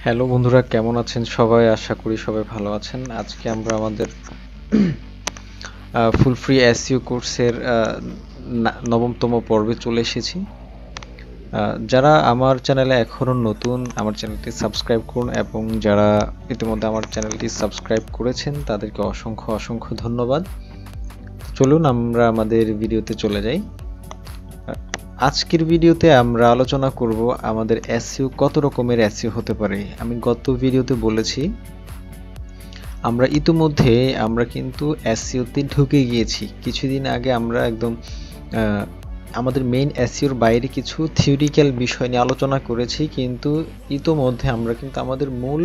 Hello বন্ধুরা, কেমন আছেন সবাই? আশা করি সবাই ভালো আছেন। আজকে আমরা আমাদের ফুল ফ্রি এসইও কোর্সের নবমতম পর্বে চলে এসেছি। যারা আমার চ্যানেলে এখনও নতুন, আমার চ্যানেলটি সাবস্ক্রাইব করুন, এবং যারা ইতিমধ্যে আমার চ্যানেলটি সাবস্ক্রাইব করেছেন তাদেরকে অসংখ্য অসংখ্য ধন্যবাদ। চলুন আমরা আমাদের ভিডিওতে চলে যাই। আজকের ভিডিওতে আমরা আলোচনা করব আমাদের এসইও কত রকমের এসইও হতে পারে। আমি গত ভিডিওতে বলেছি আমরা ইতিমধ্যে কিন্তু এসইওতে ঢুকে গিয়েছি। কিছুদিন আগে আমরা একদম আমাদের মেইন এসইওর বাইরে কিছু থিওরিক্যাল বিষয় নিয়ে আলোচনা করেছি, কিন্তু ইতিমধ্যে আমরা কিন্তু আমাদের মূল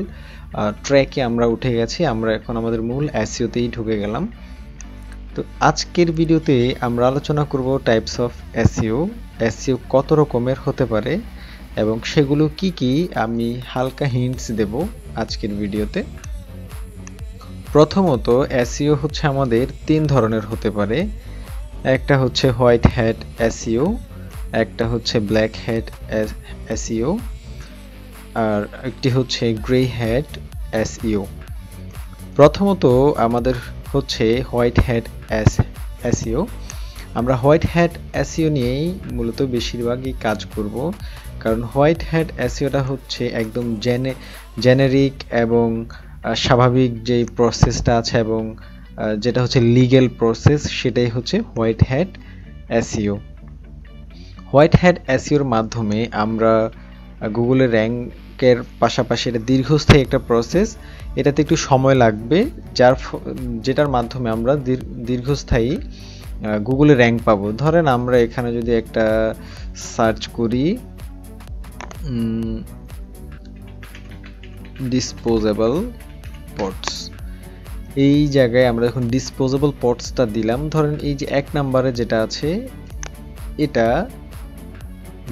ট্র্যাকে আমরা উঠে গেছি। আমরা এখন আমাদের মূল এসইওতেই ঢুকে গেলাম। তো আজকের ভিডিওতে আমরা আলোচনা করব টাইপস অফ এসইও, এসইও কত রকমের হতে পারে এবং সেগুলো কি কি আমি হালকা হিন্টস দেব আজকের ভিডিওতে। প্রথমত, এসইও হচ্ছে আমাদের তিন ধরনের হতে পারে। একটা হচ্ছে হোয়াইট হ্যাট এসইও, একটা হচ্ছে ব্ল্যাক হ্যাট এসইও, আর একটি হচ্ছে গ্রে হ্যাট এসইও। প্রথমত আমাদের হচ্ছে হোয়াইট হ্যাট এসইও। আমরা হোয়াইট হ্যাট এসইও নিয়েই মূলত বেশিরভাগই কাজ করব, কারণ হোয়াইট হ্যাট এসইওটা হচ্ছে একদম জেনেরিক এবং স্বাভাবিক যেই প্রসেসটা আছে এবং যেটা হচ্ছে লিগ্যাল প্রসেস, সেটাই হচ্ছে white hat SEO. White hat এসইওর মাধ্যমে আমরা গুগলের র্যাঙ্কের পাশাপাশি এটা দীর্ঘস্থায়ী একটা প্রসেস, এটাতে একটু সময় লাগবে, যেটার মাধ্যমে আমরা দীর্ঘস্থায়ী গুগলে র্যাঙ্ক পাবো। ধরেন আমরা এখানে যদি একটা সার্চ করি ডিসপোজেবল পটস, এই জায়গায় আমরা এখন ডিসপোজেবল পটসটা দিলাম। ধরেন এই যে 1 নম্বরে যেটা আছে এটা,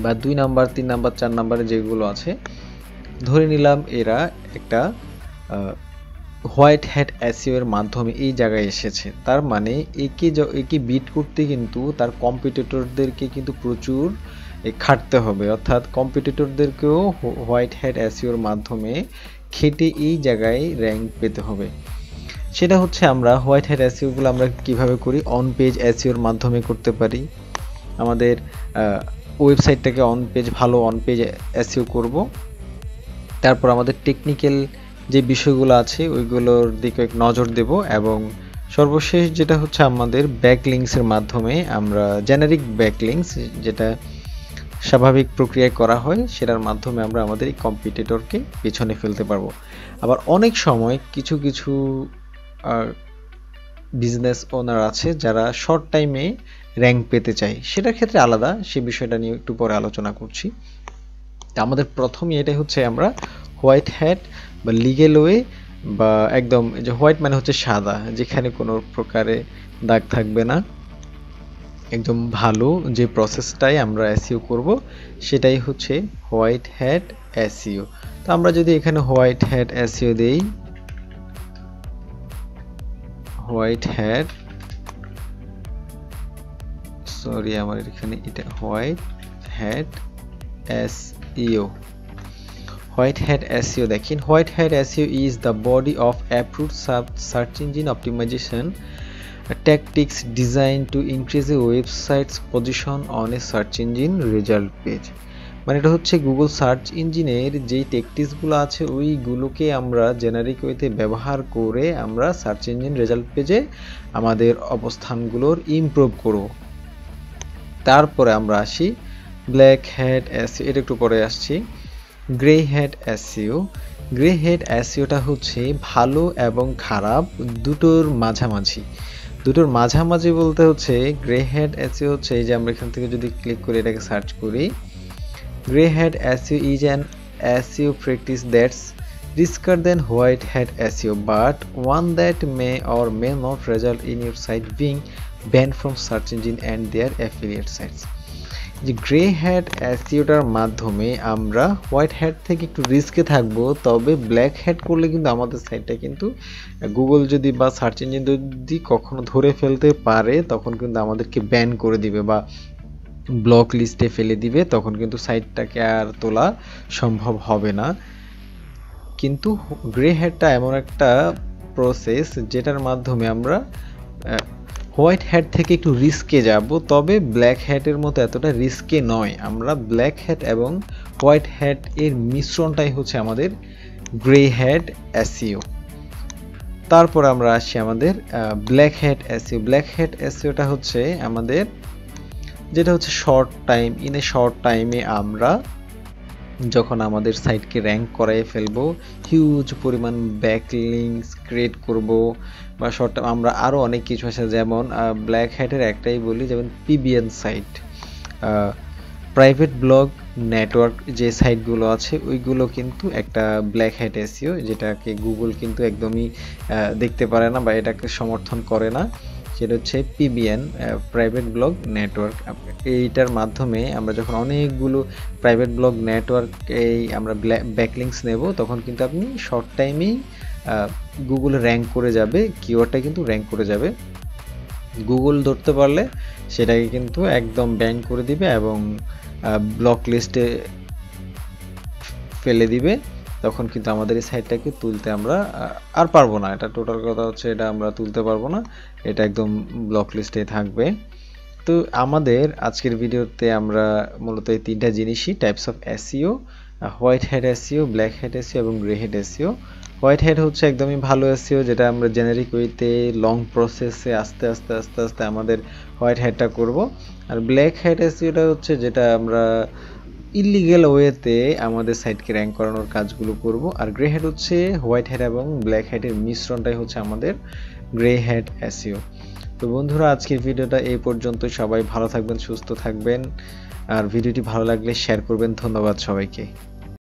বা 2 নাম্বার 3 নাম্বার 4 নাম্বারে যেগুলো আছে, ধরে নিলাম এরা একটা হোয়াইট হ্যাট এসইও এর মাধ্যমে এই জায়গায় এসেছে। তার মানে একে বিট করতে কিন্তু তার কম্পিটিটরদেরকে কিন্তু প্রচুর খাটতে হবে, অর্থাৎ কম্পিটিটরদেরকেও হোয়াইট হ্যাট এসইও এর মাধ্যমে খেটে এই জায়গায় র্যাঙ্ক পেতে হবে। সেটা হচ্ছে আমরা হোয়াইট হ্যাট এসইওগুলো আমরা কিভাবে করি, অন পেজ এসইওর মাধ্যমে করতে পারি। আমাদের ওয়েবসাইটটাকে ভালো অন পেজ এসইও করব, তারপর আমাদের টেকনিক্যাল যে বিষয়গুলো আছে ওইগুলোর দিকে নজর দেব, এবং সর্বশেষ যেটা হচ্ছে আমাদের ব্যাকলিংকসের মাধ্যমে আমরা জেনারিক ব্যাকলিংকস, যেটা স্বাভাবিক প্রক্রিয়ায় করা হয়, সেটার মাধ্যমে আমরা আমাদের এই কম্পিটিটরকে পেছনে ফেলতে পারবো। আবার অনেক সময় কিছু কিছু বিজনেস ওনার আছে যারা শর্ট টাইমে র্যাঙ্ক পেতে চায়, সেটার ক্ষেত্রে আলাদা, সে বিষয়টা নিয়ে একটু পরে আলোচনা করছি। আমাদের প্রথমে এটা হচ্ছে আমরা হোয়াইট হ্যাট বা লিগ্যাল ওয়ে, বা একদম যে হোয়াইট মানে হচ্ছে সাদা, যেখানে কোনো প্রকারে দাগ থাকবে না, একদম ভালো যে প্রসেসটাই আমরা এসইও করব সেটাই হচ্ছে হোয়াইট হ্যাট এসইও। তো আমরা যদি এখানে হোয়াইট হ্যাট এসইও দেই, হোয়াইট হ্যাট, সরি আমার এখানে এটা white hat SEO. White Hat SEO দেখেন, White Hat SEO is the body of approved search engine optimization tactics designed to increase a website's position on a search engine result page. মানে এটা হচ্ছে Google search ইঞ্জিনের যেই ট্যাকটিক্সগুলো আছে ওইগুলোকে আমরা generic ওয়েতে ব্যবহার করে আমরা সার্চ ইঞ্জিন রেজাল্ট পেজে আমাদের অবস্থানগুলোর ইমপ্রুভ করব। তারপরে আমরা আসি ব্ল্যাক হ্যাট এসইও, এটা একটু পরে আসছি। Grey hat SEO, grey hat এসইওটা হচ্ছে ভালো এবং খারাপ দুটোর মাঝামাঝি বলতে হচ্ছে গ্রে হ্যাট এসইও হচ্ছে এই যে আমরা এখান থেকে যদি ক্লিক করে এটাকে সার্চ করি, grey hat SEO is an SEO practice that's riskier than white hat SEO, but one that may or may not result in your site being banned from search engine and their affiliate sites. যে grey hat এসইওটার মাধ্যমে আমরা white hat থেকে একটু রিস্কে থাকবো, তবে black hat করলে কিন্তু আমাদের সাইটটা কিন্তু গুগল যদি বা সার্চ ইঞ্জিন যদি কখনো ধরে ফেলতে পারে তখন কিন্তু আমাদেরকে ব্যান করে দিবে বা ব্লক লিস্টে ফেলে দিবে, তখন কিন্তু সাইটটাকে আর তোলা সম্ভব হবে না। কিন্তু গ্রে হ্যাটটা এমন একটা প্রসেস যেটার মাধ্যমে আমরা হোয়াইট হ্যাট থেকে একটু রিস্কে যাব, তবে ব্ল্যাক হ্যাটের মতো এতটা রিস্কে নয়। আমরা ব্ল্যাক হ্যাট এবং হোয়াইট হ্যাট এর মিশ্রণটাই হচ্ছে আমাদের গ্রে হ্যাট এসইও। তারপর আমরা আসি আমাদের black hat SEO. Black hat এসইওটা হচ্ছে আমাদের যেটা হচ্ছে short time, in a short টাইমে আমরা যখন আমাদের সাইটকে র্যাঙ্ক করাই ফেলবো, হিউজ পরিমাণ ব্যাকলিংকস ক্রিয়েট করব, বা শর্ট টাইম আমরা আরও অনেক কিছু আছে। যেমন ব্ল্যাক হ্যাটের একটাই বলি, যেমন PBN site, private blog network যে সাইটগুলো আছে ওইগুলো কিন্তু একটা ব্ল্যাক হ্যাট এসইও, যেটাকে গুগল কিন্তু একদমই দেখতে পারে না বা এটাকে সমর্থন করে না। সেটা হচ্ছে পিবিএন, প্রাইভেট ব্লগ নেটওয়ার্ক। এইটার মাধ্যমে আমরা যখন অনেকগুলো প্রাইভেট ব্লগ নেটওয়ার্ক এই আমরা ব্যাকলিংকস নেব, তখন কিন্তু আপনি শর্ট টাইমেই গুগলে র্যাঙ্ক করে যাবে, কিওয়ার্ডটা কিন্তু র্যাঙ্ক করে যাবে। গুগল ধরতে পারলে সেটাকে কিন্তু একদম ব্যান করে দিবে এবং ব্লক লিস্টে ফেলে দিবে। তখন কিন্তু আমাদের এই সাইটটাকে তুলতে আমরা আর পারবো না। এটা টোটাল কথা হচ্ছে, এটা আমরা তুলতে পারবো না, এটা একদম ব্লক লিস্টে থাকবে। তো আমাদের আজকের ভিডিওতে আমরা মূলত এই তিনটা জিনিসই, types of SEO, white hat SEO, black hat SEO এবং grey hat SEO. White hat হচ্ছে একদমই ভালো এসইও, যেটা আমরা জেনারিক ওয়েতে লং প্রসেসে আস্তে আস্তে আস্তে আস্তে আমাদের হোয়াইট হ্যাটটা করব। আর ব্ল্যাক হ্যাট এসইওটা হচ্ছে যেটা আমরা ইলিগ্যাল ওয়েতে আমাদের সাইটকে র্যাঙ্ক করানোর কাজগুলো করব। আর গ্রে হ্যাট হচ্ছে হোয়াইট হ্যাট এবং ব্ল্যাক হ্যাটের মিশ্রণটাই হচ্ছে আমাদের গ্রে হ্যাট এসইও। তো বন্ধুরা, আজকের ভিডিওটা এই পর্যন্ত। সবাই ভালো থাকবেন, সুস্থ থাকবেন, আর ভিডিওটি ভালো লাগলে শেয়ার করবেন। ধন্যবাদ সবাইকে।